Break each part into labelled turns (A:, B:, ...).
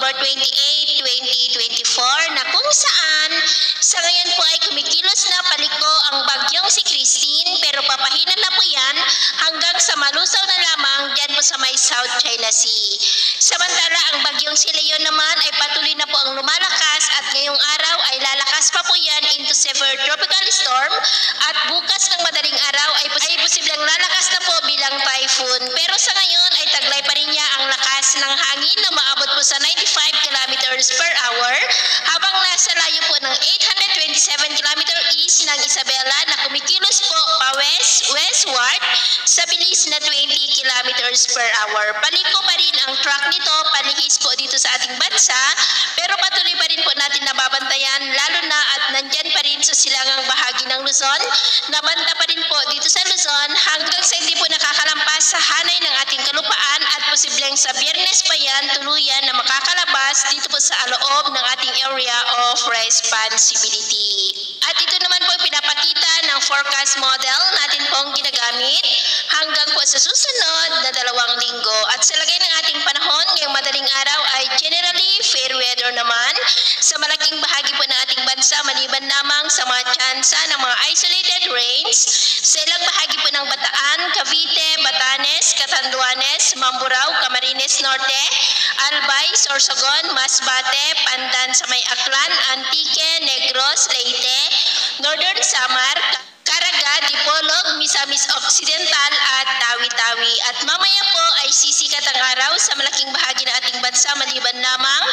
A: October 28, 2024 na kung saan sa ngayon po ay kumikilos na paliko ang bagyong si Christine, pero papahina na po yan hanggang sa malusaw na lamang dyan po sa may South China Sea. Samantala ang bagyong si Leon naman ay patuloy na po ang lumalakas at ngayong araw ay lalakas pa po yan into severe tropical storm at bukas ng madaling araw ay posibleng lalakas na po bilang typhoon. Pero sa ngayon ay taglay pa rin niya ang lakas ng hangin na maabot po sa 95 kilometers per hour habang nasa layo po ng 827 km east ng Isabela na kumikilos po pa westward sa bilis na 20 kilometers per hour. Paliko pa rin ang track nito, palihis po dito sa ating bansa, pero patuloy pa rin po natin nababantayan lalo na at nandyan pa rin sa silangang bahagi ng Luzon. Nabanta pa rin po dito sa Luzon hanggang sa hindi po nakakalampas sa hanay ng ating kalupaan at posibleng sa Biyernes pa yan tuluyan na makakalabas dito po sa loob ng ating area of responsibility. At ito naman po pinapakita ng forecast model natin pong ginagamit hanggang po sa susunod na 2 linggo. At sa lagay ng ating panahon ngayong madaling araw ay generally fair weather naman sa malaking bahagi po ng ating bansa maliban lamang sa mga tsansa ng mga isolated rains sa ilang bahagi po ng Bataan, Cavite, Batanes, Catanduanes, Mamburao, Camarines Norte, Albay, Sorsogon, Masbate, Pandan sa may Aklan, Antique, Negros, Leyte, Northern Samar, Caraga, Dipolog, Misamis Occidental at Tawi-Tawi. At mamaya po ay sisikat ang araw sa malaking bahagi ng ating bansa maliban lamang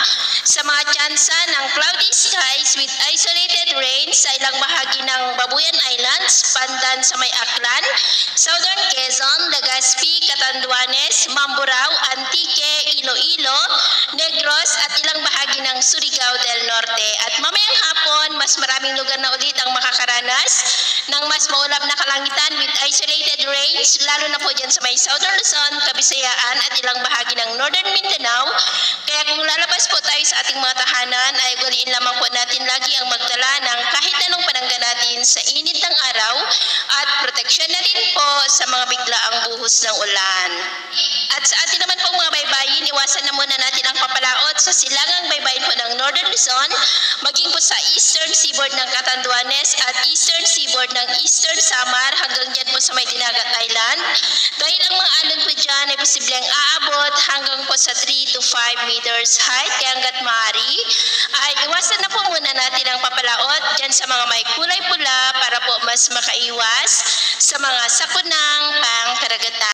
A: sa mga tsansa ng cloudy skies with isolated rains sa ilang bahagi ng Babuyan Islands, Pandan sa may Aklan, Southern Quezon, Legazpi, Catanduanes, Mamburao, Antique, Iloilo, Negros at ilang bahagi ng Surigao del Norte. At mamayang hapon, mas maraming lugar na ulit ang makakaranas ng mas maulap na kalangitan with isolated rains, lalo na po dyan sa may Southern Luzon, Kabisayaan at ilang bahagi ng Northern Mindanao. Kaya kung lalabas po tayo sa ating mga tahanan, ay ugaliin lamang po natin lagi ang magdala ng kahit anong panangga natin sa init ng araw at proteksyon na rin po sa mga biglaang buhos ng ulan. At sa atin naman pong mga baybayin, iwasan na muna natin ang papalaot sa silangang baybayin po ng Northern Luzon, maging po sa Eastern Seaboard ng Catanduanes at Eastern Seaboard ng Eastern Samar hanggang dyan po sa may Dinagat Island. Dahil ang mga alon po dyan ay posibleng aabot hanggang po sa 3 to 5 meters height. Kaya hanggat maaari ay iwasan na po muna natin ang papalaot dyan sa mga may kulay pula para po mas makaiwas sa mga sakunang pangkaragatan.